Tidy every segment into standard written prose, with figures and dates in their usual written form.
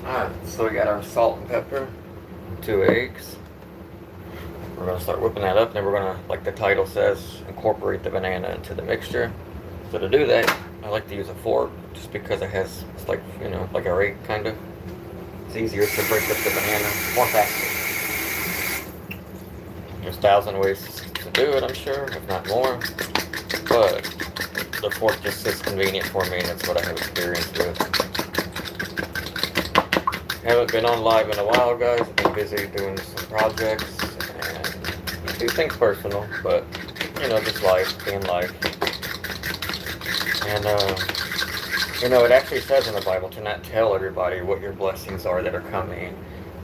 Alright, so we got our salt and pepper, 2 eggs. We're going to start whipping that up, and then we're going to, like the title says, incorporate the banana into the mixture. So to do that, I like to use a fork, just because it's like, like a rake, kind of. It's easier to break up the banana more faster. There's 1,000 ways to do it, I'm sure, if not more. But the fork just sits convenient for me, and that's what I have experience with. Haven't been on live in a while, guys. I've been busy doing some projects and a few things personal, but just life, being life. And it actually says in the Bible to not tell everybody what your blessings are that are coming,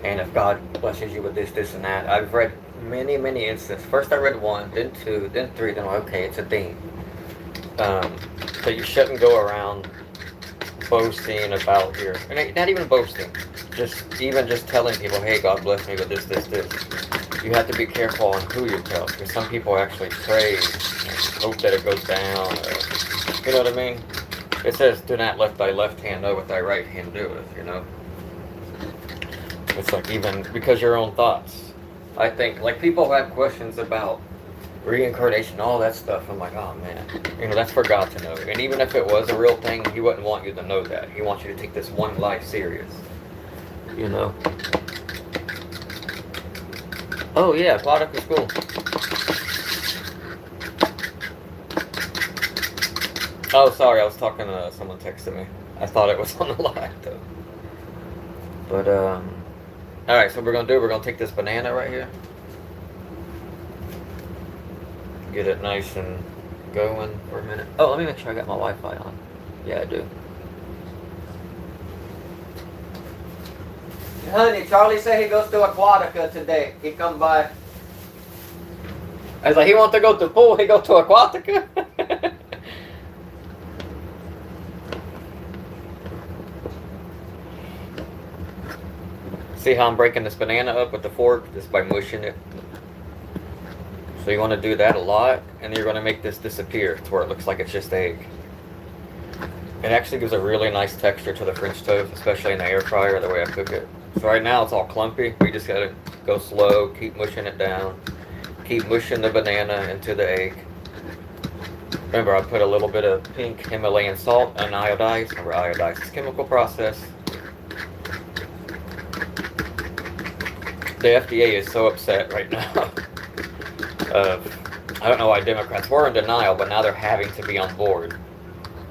and if God blesses you with this, this, and that. I've read many, many instances. First I read 1, then 2, then 3, then okay, it's a theme. So you shouldn't go around boasting about your, and not even boasting, just telling people, hey, God bless me with this, this, this. You have to be careful on who you tell, because some people actually pray and hope that it goes down. You know what I mean? It says, do not let thy left hand know what thy right hand doeth, It's like, even because your own thoughts. I think, like, people who have questions about reincarnation, all that stuff, I'm like, oh man, that's for God to know. And even if it was a real thing, He wouldn't want you to know that. He wants you to take this one life serious, Oh yeah, aquatic is cool. Oh, sorry, I was talking to someone texted me. I thought it was on the live though. But alright, so we're gonna take this banana right here. Get it nice and going for a minute. Oh, let me make sure I got my Wi-Fi on. Yeah, I do. Honey, Charlie said he goes to Aquatica today. He come by. I was like, he want to go to the pool, he go to Aquatica? See how I'm breaking this banana up with the fork? Just by mushing it. So you want to do that a lot, and then you're going to make this disappear to where it looks like it's just egg. It actually gives a really nice texture to the French toast, especially in the air fryer, the way I cook it. So right now it's all clumpy. We just got to go slow, keep mushing it down, keep mushing the banana into the egg. Remember, I put a little bit of pink Himalayan salt and iodized. Remember, iodized is a chemical process. The FDA is so upset right now. I don't know why Democrats were in denial, but now they're having to be on board,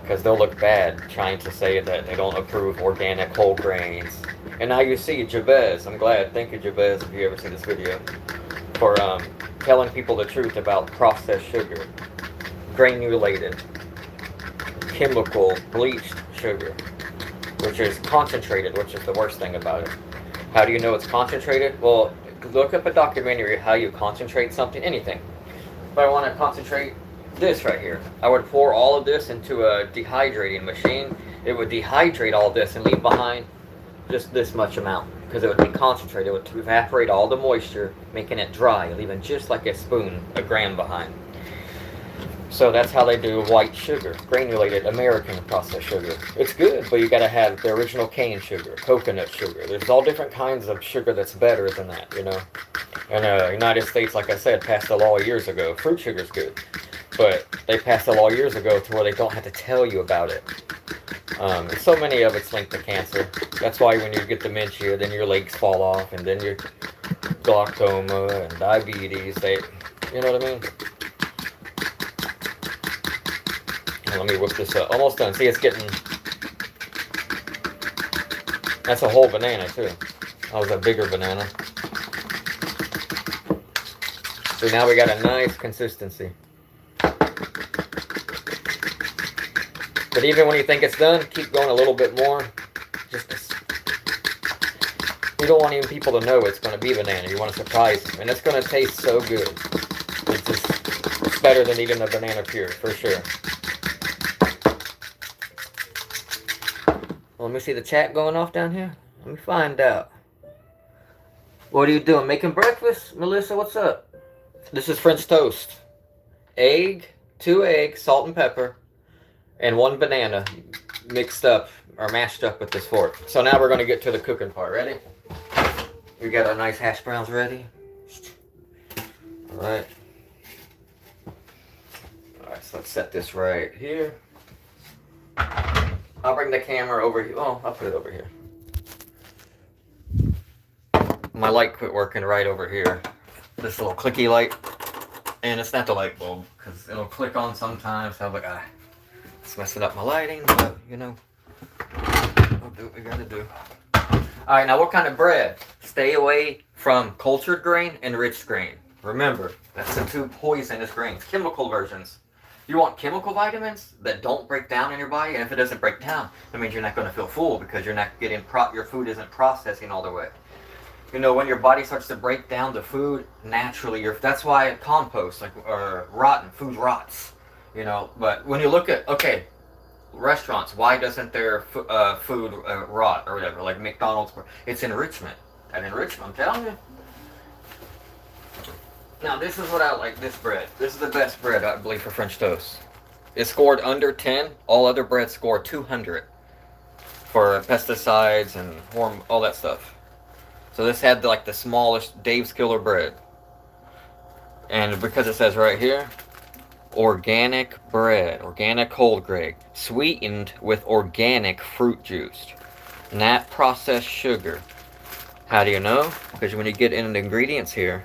because they'll look bad trying to say that they don't approve organic whole grains. And now you see Jabez. I'm glad. Thank you, Jabez, if you ever see this video, for telling people the truth about processed sugar, granulated, chemical, bleached sugar, which is concentrated, which is the worst thing about it. How do you know it's concentrated? Well, look up a documentary how you concentrate something, anything. If I want to concentrate this right here, I would pour all of this into a dehydrating machine. It would dehydrate all this and leave behind just this much amount, because it would be concentrated. It would evaporate all the moisture, making it dry, leaving just like a spoon, a gram behind. So that's how they do white sugar, granulated American processed sugar. It's good, but you gotta have the original cane sugar, coconut sugar. There's all different kinds of sugar that's better than that, And the United States, like I said, passed a law years ago. Fruit sugar's good, but they passed a law years ago to where they don't have to tell you about it. And so many of it's linked to cancer. That's why when you get dementia, then your legs fall off, and then your glaucoma and diabetes. You know what I mean? Let me whip this up. Almost done. See, it's getting... That's a whole banana, too. That was a bigger banana. So now we got a nice consistency. But even when you think it's done, keep going a little bit more. You don't want even people to know it's going to be banana. You want to surprise them. And it's going to taste so good. It's better than eating a banana pure, for sure. Well, let me see the chat going off down here. Let me find out. What are you doing? Making breakfast? Melissa, what's up? This is French toast. Egg, 2 eggs, salt and pepper, and 1 banana. mixed up or mashed up with this fork. So now we're going to get to the cooking part. Ready? We got our nice hash browns ready. All right. All right, so let's set this right here. I'll bring the camera over here. Oh, I'll put it over here. My light quit working right over here. This little clicky light. And it's not the light bulb, because it'll click on sometimes. I'm like, it's messing up my lighting, but you know, we'll do what we gotta do. Alright, now what kind of bread? Stay away from cultured grain and enriched grain. Remember, that's the two poisonous grains. Chemical versions. You want chemical vitamins that don't break down in your body, and if it doesn't break down, that means you're not going to feel full because you're not getting your food isn't processing all the way. You know, when your body starts to break down the food naturally, that's why compost, or rotten food rots. You know, but when you look at restaurants, why doesn't their food rot or whatever? Like McDonald's, it's enrichment. That enrichment, I'm telling you. Now this is what I like. This bread. This is the best bread I believe for French toast. It scored under 10. All other breads score 200 for pesticides and all that stuff. So this had like the smallest Dave's Killer bread. And because it says right here, organic bread, organic whole grain, sweetened with organic fruit juice, not processed sugar. How do you know? Because when you get into the ingredients here,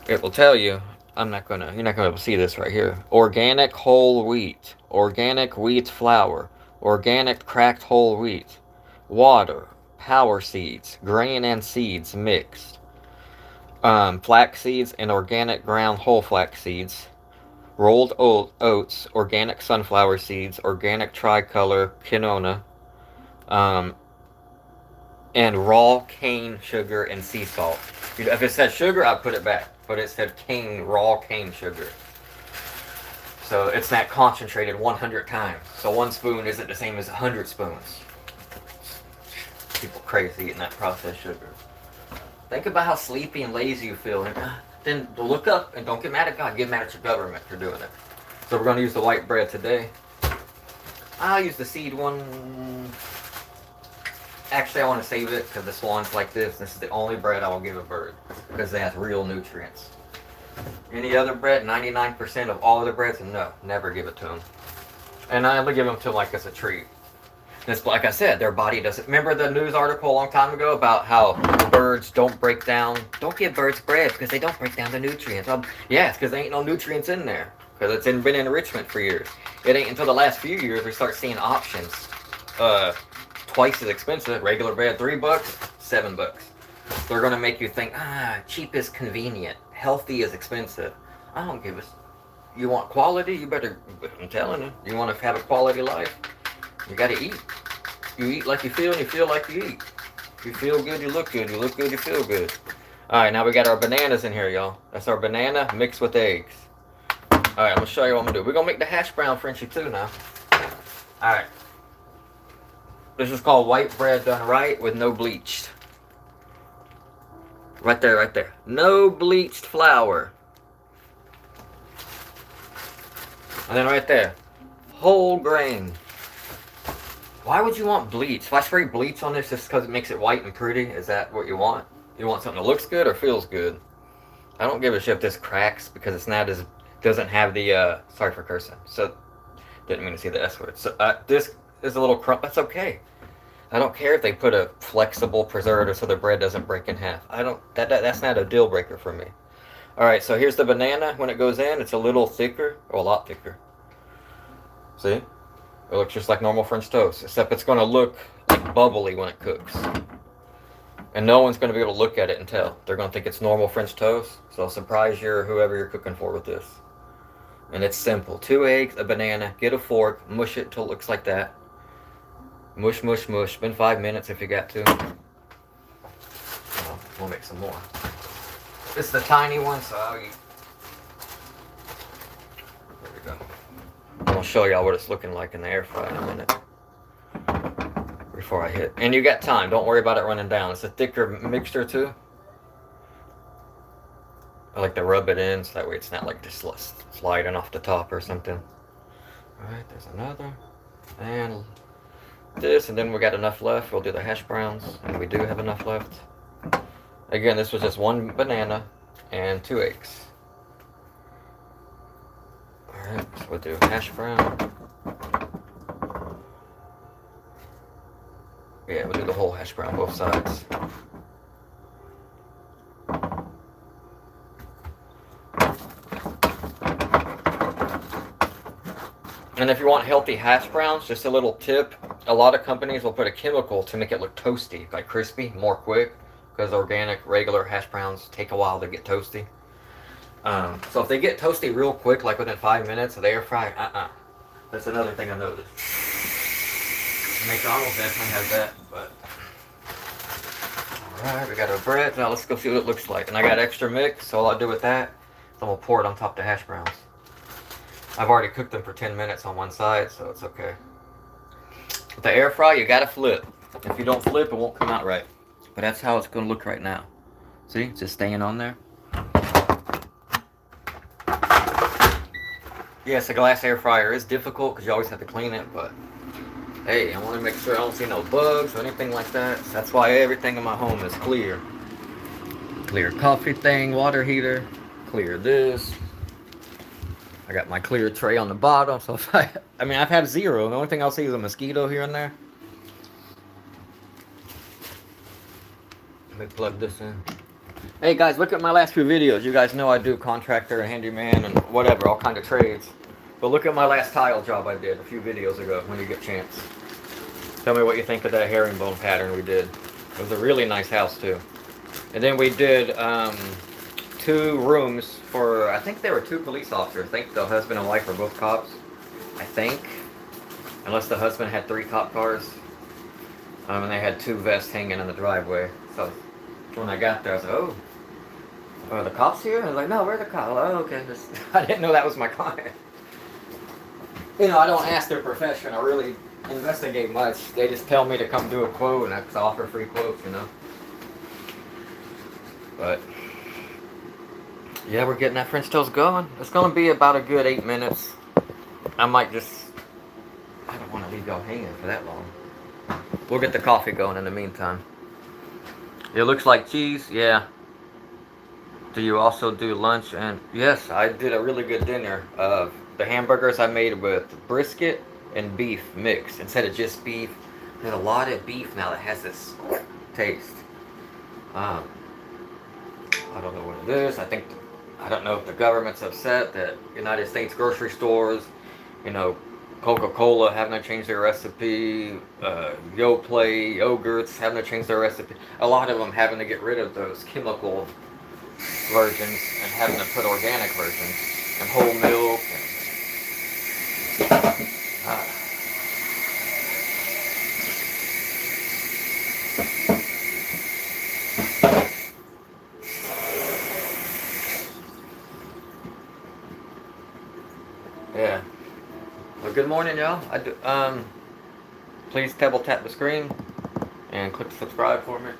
it will tell you. You're not gonna be able to see this right here. Organic whole wheat, organic wheat flour, organic cracked whole wheat, water, power seeds, grain and seeds mixed, flax seeds and organic ground whole flax seeds, rolled oats, organic sunflower seeds, organic tricolor quinoa, and raw cane sugar and sea salt. If it said sugar, I'd put it back, but it said raw cane sugar. So it's not concentrated 100 times. So 1 spoon isn't the same as 100 spoons. People crazy eating that processed sugar. Think about how sleepy and lazy you feel, and then look up and don't get mad at God. Get mad at your government for doing it. So we're going to use the white bread today. I'll use the seed one. Actually, I want to save it because this one's like this. This is the only bread I will give a bird because it has real nutrients. Any other bread, 99% of all other breads, no, never give it to them. And I only give them to them like as a treat. It's like I said, their body doesn't. Remember the news article a long time ago about how birds don't break down? Don't give birds bread because they don't break down the nutrients. Yeah, it's because there ain't no nutrients in there because it's been enrichment for years. It ain't until the last few years we start seeing options. Twice as expensive. Regular bread, $3, $7. They're gonna make you think, cheap is convenient, healthy is expensive. I don't give a. You want quality? You better. I'm telling you, you want to have a quality life. You gotta eat. You eat like you feel, and you feel like you eat. You feel good, you look good. You look good, you feel good. All right, now we got our bananas in here, y'all. That's our banana mixed with eggs. All right, I'm gonna show you what I'm gonna do. We're gonna make the hash brown Frenchie too now. All right. This is called white bread done right with no bleached. Right there, right there. No bleached flour. And then right there, whole grain. Why would you want bleach? If I spray bleach on this just because it makes it white and pretty, is that what you want? You want something that looks good or feels good? I don't give a shit if this cracks because it's not as, doesn't have the, sorry for cursing. So, didn't mean to say the S word. So, this is a little crump. That's okay. I don't care if they put a flexible preservative so the bread doesn't break in half. That's not a deal breaker for me. All right, so here's the banana. When it goes in, it's a little thicker, or a lot thicker. See? It looks just like normal French toast, except it's going to look like bubbly when it cooks. And no one's going to be able to look at it and tell. They're going to think it's normal French toast, so surprise whoever you're cooking for with this. And it's simple. 2 eggs, a banana, get a fork, mush it till it looks like that. Mush, mush, mush. Spend 5 minutes if you got to. Well, we'll make some more. This is the tiny one, so I'll eat. There we go. I'll show y'all what it's looking like in the air fryer in a minute. Before I hit. And you got time. Don't worry about it running down. It's a thicker mixture too. I like to rub it in so that way it's not like just sliding off the top or something. Alright, there's another. And this, and then we got enough left. We'll do the hash browns, and we do have enough left. Again, this was just 1 banana and 2 eggs. Alright, so we'll do hash brown. Yeah, we'll do the whole hash brown, both sides. And if you want healthy hash browns, just a little tip, a lot of companies will put a chemical to make it look toasty, like crispy, more quick, because organic, regular hash browns take a while to get toasty. So if they get toasty real quick, like within 5 minutes of the air fry, that's another thing I noticed. McDonald's definitely has that, but... Alright, we got our bread. Now let's go see what it looks like. And I got extra mix, so all I'll do with that is I'm going to pour it on top of the hash browns. I've already cooked them for 10 minutes on one side, so it's okay. With the air fry, you gotta flip. If you don't flip, it won't come out right. But that's how it's gonna look right now. See, it's just staying on there. Yes, a glass air fryer is difficult because you always have to clean it, but hey, I want to make sure I don't see no bugs or anything like that. So that's why everything in my home is clear. Clear coffee thing, water heater, clear this. I got my clear tray on the bottom, so if I've had zero. The only thing I'll see is a mosquito here and there. Let me plug this in. Hey guys, look at my last few videos. You guys know I do contractor and handyman and whatever, all kind of trades. But look at my last tile job I did a few videos ago when you get a chance. Tell me what you think of that herringbone pattern we did. It was a really nice house too. And then we did 2 rooms for, I think there were 2 police officers. I think the husband and wife were both cops. I think. Unless the husband had 3 cop cars. And they had 2 vests hanging in the driveway. So when I got there, I was like, oh, are the cops here? And I was like, no, where are the cops? Oh, okay. I didn't know that was my client. You know, I don't ask their profession. I really investigate much. They just tell me to come do a quote, and I offer free quotes, you know. But yeah, we're getting that French toast going. It's going to be about a good 8 minutes. I might just... I don't want to leave y'all hanging for that long. We'll get the coffee going in the meantime. It looks like cheese, yeah. Do you also do lunch? And yes, I did a really good dinner. The hamburgers I made with brisket and beef mixed instead of just beef. There's a lot of beef now that has this taste. I don't know what it is. I don't know if the government's upset that United States grocery stores, you know, Coca-Cola having to change their recipe, Yoplait, yogurts having to change their recipe. A lot of them having to get rid of those chemical versions and having to put organic versions and whole milk. Yeah. Well, good morning, y'all. Please tap the screen and click subscribe for me.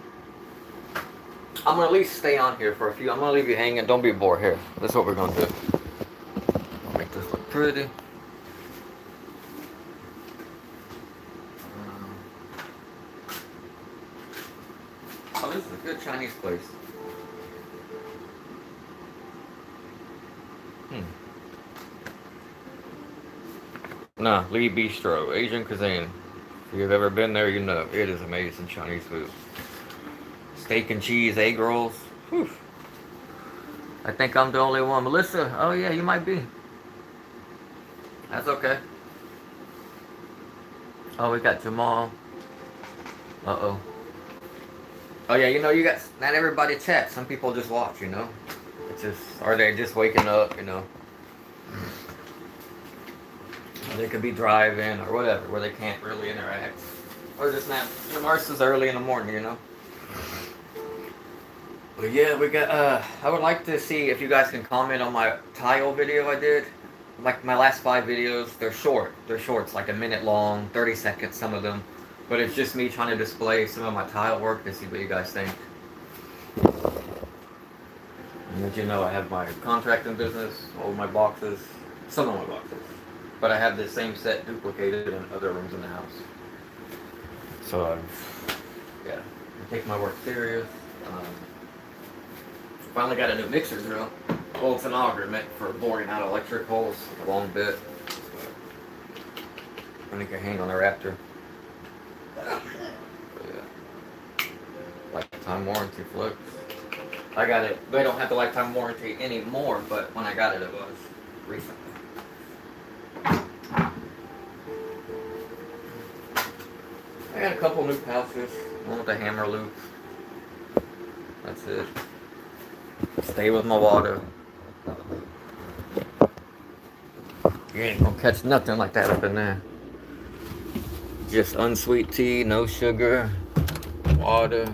I'm gonna at least stay on here for a few. I'm gonna leave you hanging. Don't be bored here. This is what we're gonna do. I'll make this look pretty. Oh, this is a good Chinese place. Nah, Lee Bistro, Asian cuisine. If you've ever been there, you know it is amazing Chinese food. Steak and cheese, egg rolls. Whew. I think I'm the only one. Melissa, oh yeah, you might be. That's okay. Oh, we got Jamal. Uh-oh. Oh yeah, you know, you got, not everybody chats. Some people just watch, you know. It's just, or they're just waking up, you know. They could be driving or whatever, where they can't really interact. Or just not, the nurses early in the morning, you know. But yeah, we got, I would like to see if you guys can comment on my tile video I did. Like my last 5 videos, they're short. They're short, it's like a minute long, 30 seconds, some of them. But it's just me trying to display some of my tile work to see what you guys think. And as you know, I have my contracting business, all my boxes, some of my boxes. but I have this same set duplicated in other rooms in the house. So, yeah, I take my work serious. Finally got a new mixer drill. Well, it's an auger meant for boring out electric holes, a long bit. I think I hang on the Raptor. But yeah. Lifetime warranty flips. I got it. They don't have the lifetime warranty anymore, but when I got it, it was recently. I got a couple new pouches. One with a hammer loop. That's it. Stay with my water. You ain't gonna catch nothing like that up in there. Just unsweet tea, no sugar, water,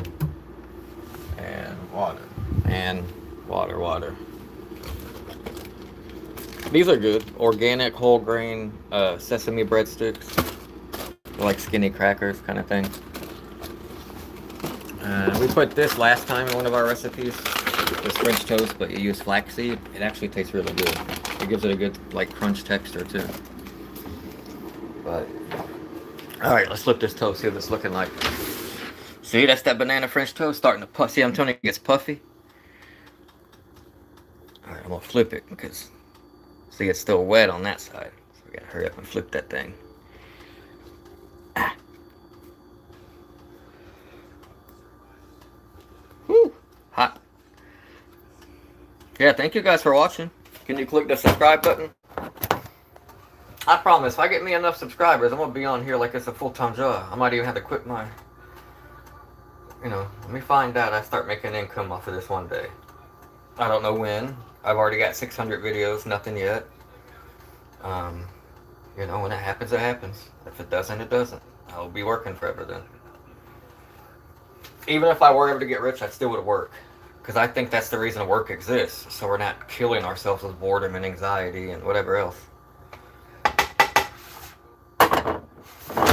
and water, and water. These are good. Organic whole grain sesame breadsticks. They're like skinny crackers kind of thing. We put this last time in one of our recipes. This French toast, but you use flaxseed. It actually tastes really good. It gives it a good like crunch texture too. But all right, let's flip this toast. See what it's looking like. See, that's that banana French toast starting to puff. See, I'm telling you, it gets puffy. All right, I'm gonna flip it because see, it's still wet on that side. So we gotta hurry up and flip that thing. Whew, hot. Yeah, thank you guys for watching. Can you click the subscribe button? I promise, if I get me enough subscribers, I'm going to be on here like it's a full-time job. I might even have to quit my... let me find out I start making income off of this one day. I don't know when. I've already got 600 videos, nothing yet. When it happens, it happens. If it doesn't, it doesn't. I'll be working forever then. Even if I were ever to get rich, I still would work. Because I think that's the reason work exists. So we're not killing ourselves with boredom and anxiety and whatever else.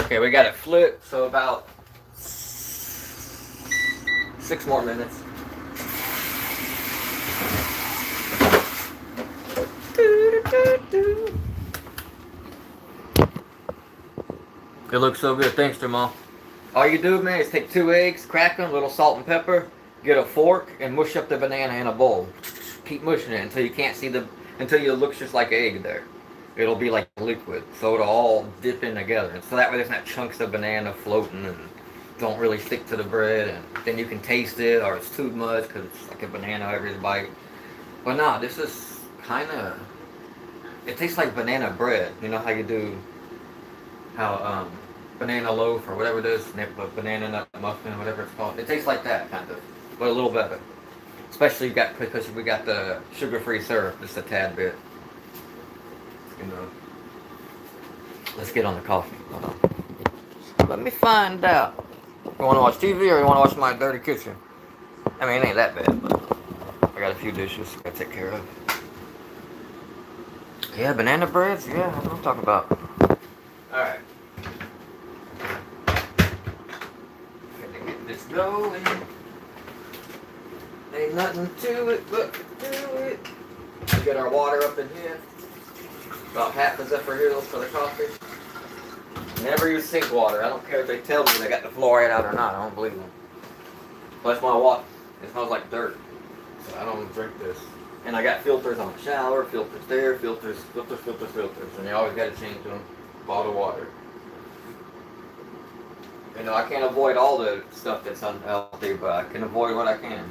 Okay, we got it flipped, so about 6 more minutes. It looks so good. Thanks, Jamal. All you do, man, is take 2 eggs, crack them, a little salt and pepper, get a fork, and mush up the banana in a bowl. Keep mushing it until you can't see until it looks just like egg there. It'll be like liquid, so it'll all dip in together. And so that way there's not chunks of banana floating and don't really stick to the bread. And then you can taste it, or it's too much because it's like a banana every bite. But no, this is kind of, it tastes like banana bread. You know how you do, banana loaf or whatever it is, banana nut muffin, whatever it's called. It tastes like that, kind of, but a little better. Especially because we got the sugar-free syrup, just a tad bit. Let's get on the coffee. Hold on. Let me find out. You want to watch TV or you want to watch my dirty kitchen? I mean, it ain't that bad, but I got a few dishes I gotta take care of. Yeah, banana breads. Yeah, that's what I'm talking about. All right. Gotta get this going. Ain't nothing to it but to do it. We get our water up in here. About half a zipper here for the coffee. Never use sink water. I don't care if they tell me they got the fluoride out or not. I don't believe them. That's my water. It smells like dirt. So I don't drink this. And I got filters on the shower, filters there, filters. And you always got to change them. Bottled water. I can't avoid all the stuff that's unhealthy, but I can avoid what I can.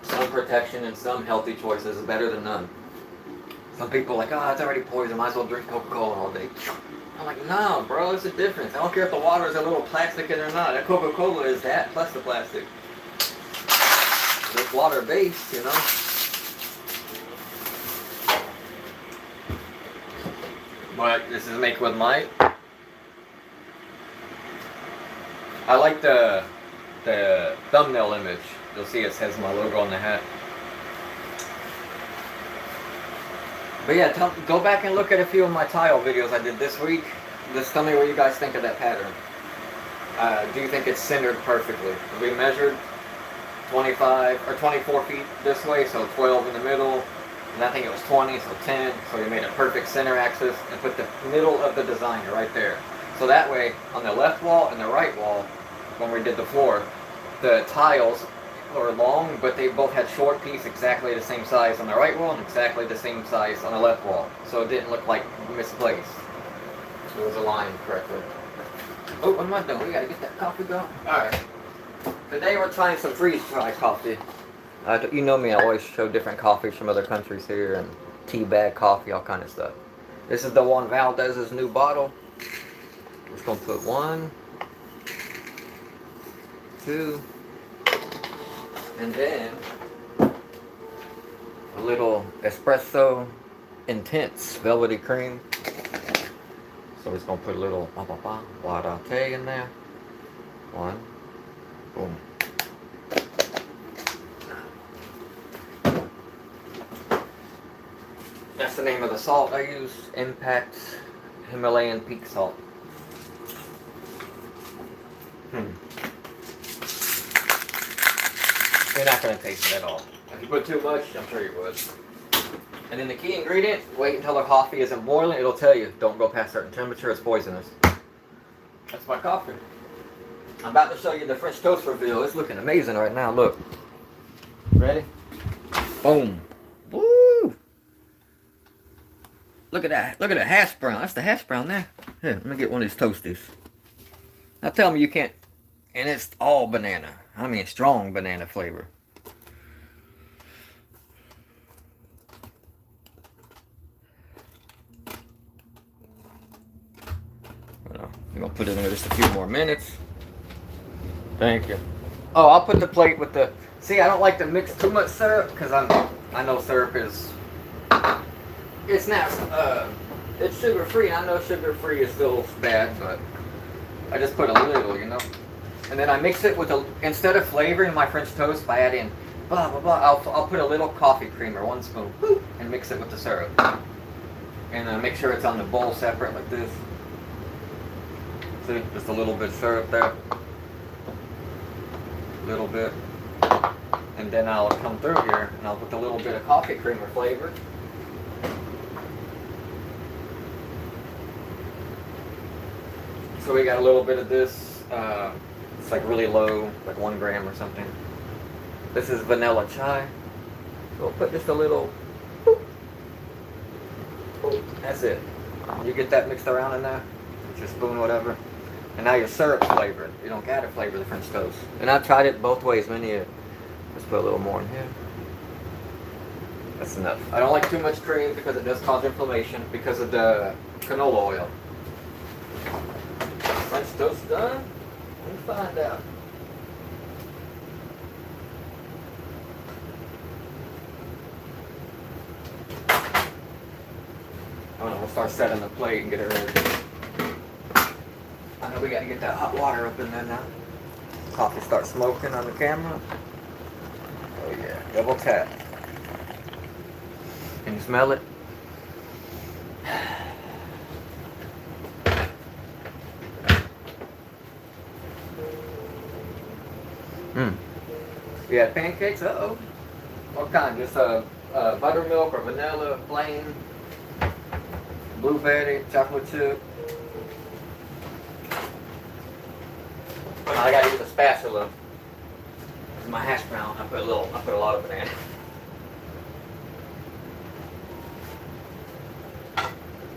Some protection and some healthy choices is better than none. Some people are like, oh, it's already poison, might as well drink Coca-Cola all day. I'm like, no, bro, there's a difference. I don't care if the water is a little plastic in it or not. That Coca-Cola is that plus the plastic. It's water-based, But this is Make with Mike. I like the thumbnail image. You'll see it says my logo on the hat. But yeah, go back and look at a few of my tile videos I did this week. Just tell me what you guys think of that pattern. Do you think it's centered perfectly? We measured 25 or 24 feet this way, so 12 in the middle, And I think it was 20, so 10. So we made a perfect center axis and put the middle of the designer right there. So that way, on the left wall and the right wall, when we did the floor, the tiles were long, but they both had short piece exactly the same size on the right wall and exactly the same size on the left wall. So it didn't look like misplaced. It was aligned correctly. Oh, what am I doing? We gotta get that coffee going. Alright. Today we're trying some freeze-dried coffee. You know me, I always show different coffees from other countries here, and tea bag coffee, all kind of stuff. This is the one Valdez's new bottle. Just gonna put 1, 2, and then a little espresso intense velvety cream. So we're just gonna put a little latte in there. 1, boom. That's the name of the salt I use. Impact Himalayan Peak Salt. You're not going to taste it at all. If you put too much, I'm sure you would. And then the key ingredient, wait until the coffee isn't boiling. It'll tell you, don't go past a certain temperature, it's poisonous. That's my coffee. I'm about to show you the French toast reveal. It's looking amazing right now, look. Ready? Boom. Woo! Look at that. Look at the hash brown. That's the hash brown there. Here, let me get one of these toasties. Now tell me you can't. And it's all banana. I mean, strong banana flavor. I'm going to put it in there just a few more minutes. Thank you. Oh, I'll put the plate with the... See, I don't like to mix too much syrup because I know syrup is... It's not... it's sugar-free. I know sugar-free is still bad, but I just put a little, you know. And then I mix it with a... Instead of flavoring my French toast by adding blah, blah, blah, I'll put a little coffee creamer, 1 spoon, and mix it with the syrup. And make sure it's on the bowl separate like this. See, just a little bit of syrup there. A little bit. And then I'll come through here and I'll put a little bit of coffee creamer flavor. So we got a little bit of this. It's like really low, like 1 gram or something. This is vanilla chai. So we'll put just a little. Boop, boop. That's it. You get that mixed around in there. With your spoon, whatever. And now your syrup's flavored. You don't gotta flavor the French toast. And I've tried it both ways many years. Let's put a little more in here. That's enough. I don't like too much cream because it does cause inflammation because of the canola oil. French toast done? We'll find out. Oh no, we'll start setting the plate and get it ready. I know we gotta get that hot water up in there now. Coffee starts smoking on the camera. Oh yeah, double tap. Can you smell it? We had pancakes. Uh-oh. What kind? Just buttermilk or vanilla, plain, blueberry, chocolate chip. I gotta use a spatula. This is my hash brown. I put a lot of banana.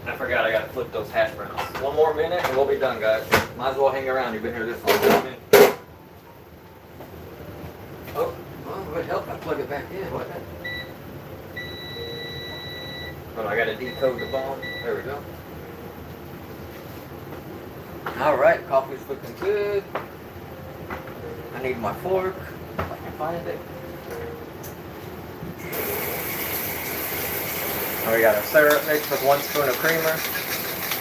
I forgot I gotta flip those hash browns. 1 more minute and we'll be done, guys. Might as well hang around. You've been here this long, haven't you? Oh, well, it would help. I plug it back in, wouldn't it? Oh, I gotta decode the bone. There we go. All right, coffee's looking good. I need my fork, if I can find it. And we got a syrup mixed with 1 spoon of creamer,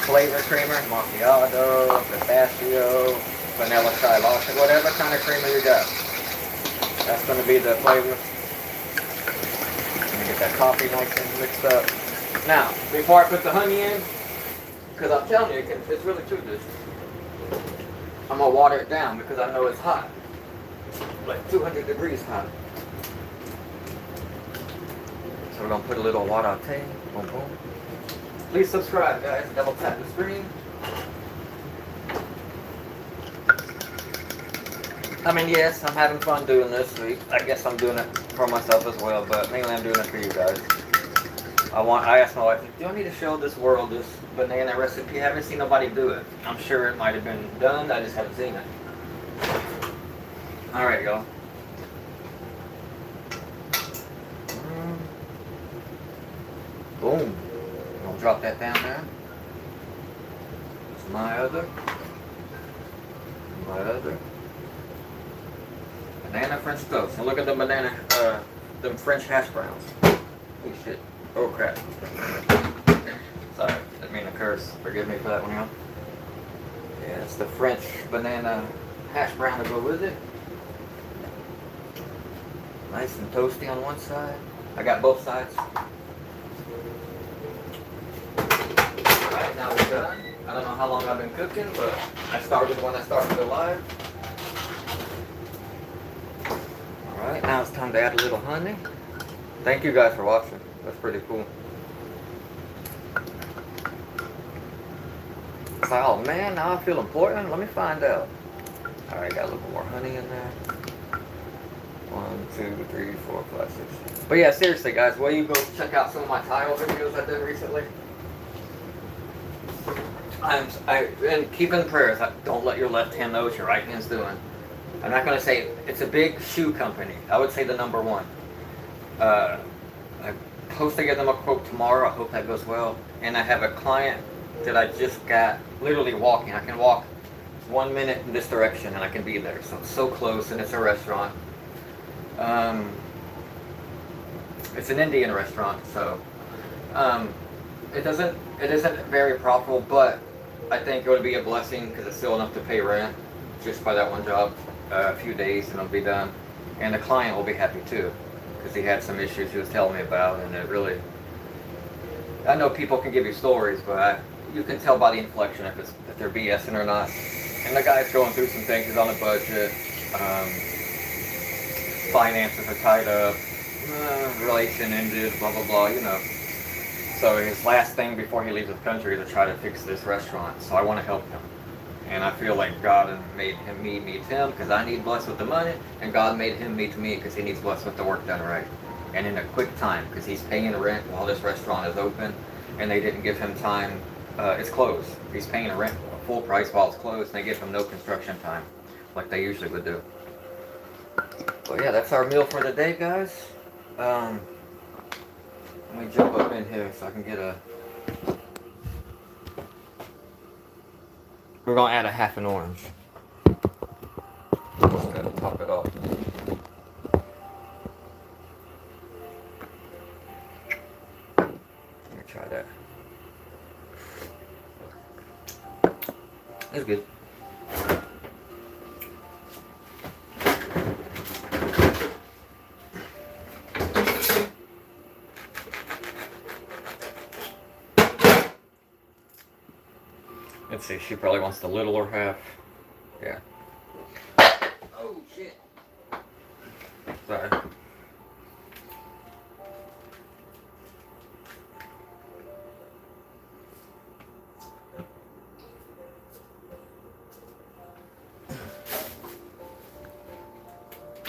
flavor creamer, macchiato, pistachio, vanilla chai latte, whatever kind of creamer you got. That's going to be the flavor. Let me get that coffee nice and mixed up. Now, before I put the honey in, because I'm telling you, it's really too good. I'm going to water it down because I know it's hot. Like 200 degrees hot. So we're gonna put a little water tea. Boom, boom. Please subscribe, guys. Double tap the screen. I mean, yes, I'm having fun doing this week. I guess I'm doing it for myself as well, but mainly I'm doing it for you guys. I asked my wife, do I need to show this world this banana recipe? I haven't seen nobody do it. I'm sure it might have been done, I just haven't seen it. Alright, y'all. Boom. I'm gonna drop that down there. It's my other. Banana French toast. And look at the banana, them French hash browns. Oh shit. Oh crap. Sorry, didn't mean to curse. Forgive me for that one, y'all. Yeah, it's the French banana hash brown to go with it. Nice and toasty on one side. I got both sides. Alright, now we're done. I don't know how long I've been cooking, but I started when I started the live. Alright, now it's time to add a little honey. Thank you guys for watching. That's pretty cool. It's like, oh man, now I feel important. Let me find out. Alright, got a little more honey in there. 1, 2, 3, 4, 5, 6. But yeah, seriously guys, will you go check out some of my tile videos I did recently? And keep in prayers, don't let your left hand know what your right hand's doing. I'm not going to say it's a big shoe company. I would say the number one. I'm supposed to get them a quote tomorrow. I hope that goes well. And I have a client that I just got literally walking. I can walk 1 minute in this direction and I can be there. So it's so close, and it's a restaurant. It's an Indian restaurant, so it isn't very profitable, but I think it would be a blessing because it's still enough to pay rent just by that one job. A few days and it'll be done, and the client will be happy too because he had some issues he was telling me about, and it really, I know people can give you stories, but you can tell by the inflection if they're BSing or not. And the guy's going through some things. He's on a budget, finances are tied up, relation ended, blah blah blah, you know. So his last thing before he leaves the country is to try to fix this restaurant. So I want to help him. And I feel like God made me meet him because I need blessed with the money, and God made him meet me because he needs blessed with the work done right. And in a quick time, because he's paying the rent while this restaurant is open, and they didn't give him time, it's closed. He's paying a rent full price while it's closed, and they give him no construction time, like they usually would do. But yeah, that's our meal for the day, guys. Let me jump up in here so I can get a... We're going to add a half an orange. Just got to top it off. Let me try that. That's good. Let's see, she probably wants the littler half. Yeah. Oh, shit. Sorry.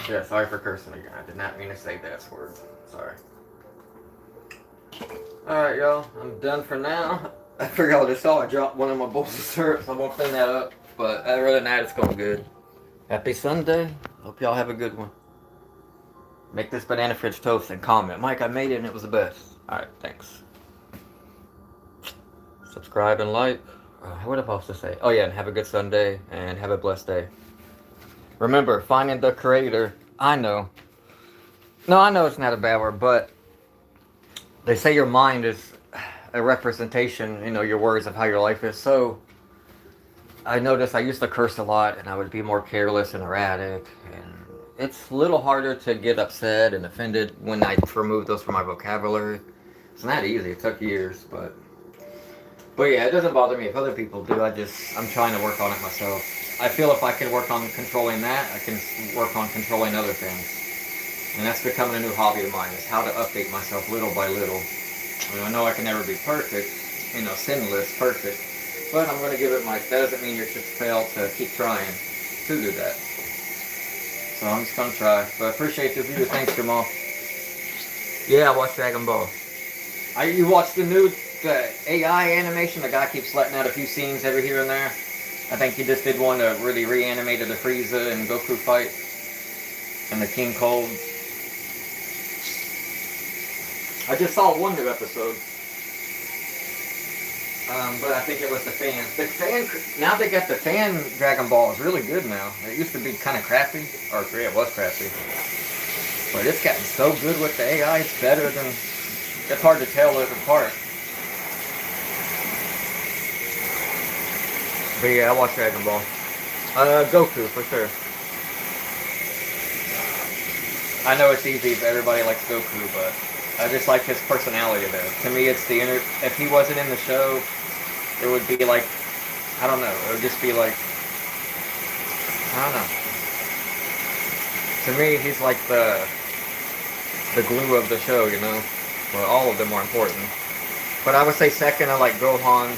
Yeah, sorry for cursing again. I did not mean to say that word. Sorry. Alright, y'all. I'm done for now. I forgot what I saw. I dropped one of my bowls of syrup, so I'm going to clean that up. But other than that, it's going good. Happy Sunday. Hope y'all have a good one. Make this banana French toast and comment. Mike, I made it and it was the best. Alright, thanks. Subscribe and like. What am I supposed to say? Oh yeah, and have a good Sunday and have a blessed day. Remember, finding the creator. I know. No, I know it's not a bad word, but they say your mind is a representation, you know, your words of how your life is. So I noticed I used to curse a lot, and I would be more careless and erratic, and it's a little harder to get upset and offended when I remove those from my vocabulary. It's not easy. It took years, but yeah, it doesn't bother me if other people do. I'm trying to work on it myself. I feel if I can work on controlling that, I can work on controlling other things. And that's becoming a new hobby of mine, is how to update myself little by little. I know I can never be perfect, sinless, perfect. But I'm going to give it my... That doesn't mean you should fail to keep trying to do that. So I'm just going to try. But I appreciate the view. Thanks, Jamal. Yeah, I watched Dragon Ball. You watched the AI animation? The guy keeps letting out a few scenes every here and there. I think he just did one that really reanimated the Frieza and Goku fight. And the King Cold. I just saw one new episode. But I think it was the fans. Now they got the fan Dragon Ball is really good now. It used to be kind of crappy. Or yeah, it was crappy. But it's gotten so good with the AI, it's better than... It's hard to tell it apart. But yeah, I watch Dragon Ball. Goku, for sure. I know it's easy, but everybody likes Goku, but I just like his personality there. To me, it's the inner... If he wasn't in the show, it would be like... I don't know. It would just be like... I don't know. To me, he's like the glue of the show, you know? Well, all of them are important. But I would say second, I like Gohan.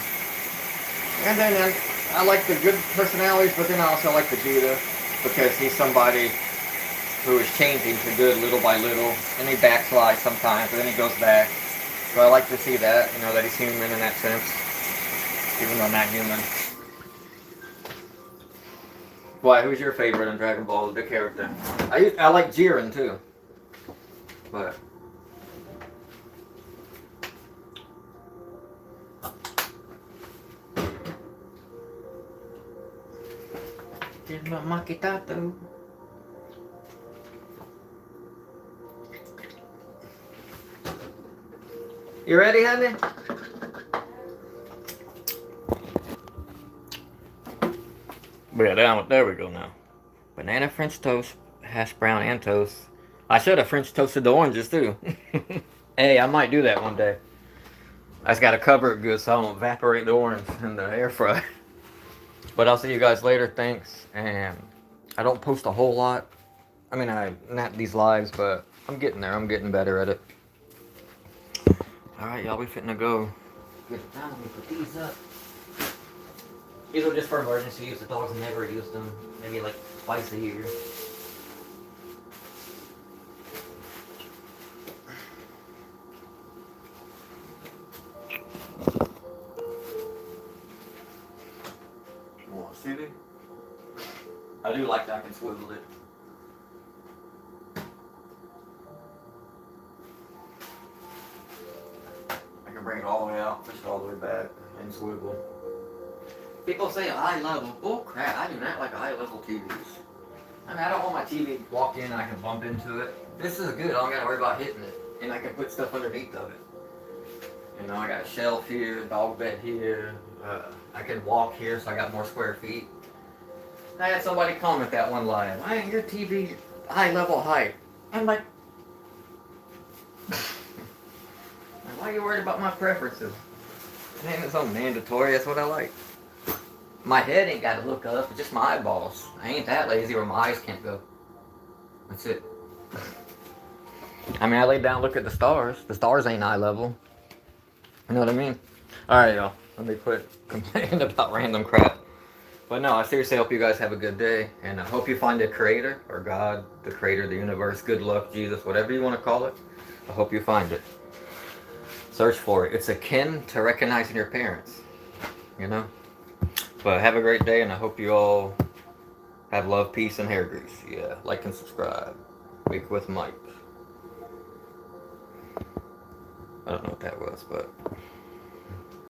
And then I like the good personalities, but then I also like Vegeta, because he's somebody who is changing to good little by little, and he backslides sometimes, but then he goes back. So I like to see that, that he's human in that sense, even though I'm not human. Why, who's your favorite in Dragon Ball, the character? I like Jiren too, but... You ready, honey? Yeah, there we go now. Banana French toast, hash brown and toast. I should have French toasted the oranges too. Hey, I might do that one day. I just gotta cover it good so I don't evaporate the orange in the air fryer. But I'll see you guys later, thanks. And I don't post a whole lot. I mean, not these lives, but I'm getting there. I'm getting better at it. Alright, y'all, we fitting to go. Good time, let me put these up. These are just for emergency use. The dogs never use them. Maybe like twice a year. See it? I do like that I can swivel it. I can bring it all the way out, push it all the way back, and swivel. People say eye level. Bull crap, I do not like eye level TVs. I mean, I don't want my TV walked in and I can bump into it. This is good, I don't gotta worry about hitting it. And I can put stuff underneath of it. I got a shelf here, dog bed here. I can walk here, so I got more square feet. I had somebody comment that one line. Why ain't your TV eye level height? I'm like, why are you worried about my preferences? It ain't so mandatory, that's what I like. My head ain't got to look up, it's just my eyeballs. I ain't that lazy where my eyes can't go. That's it. I mean, I lay down and look at the stars. The stars ain't eye level. You know what I mean? Alright, y'all. Let me quit complaining about random crap. But no, I seriously hope you guys have a good day. And I hope you find a creator, or God, the creator of the universe, good luck, Jesus, whatever you want to call it. I hope you find it. Search for it. It's akin to recognizing your parents. But have a great day, and I hope you all have love, peace, and hair grease. Yeah, like and subscribe. Make with Mike. I don't know what that was, but...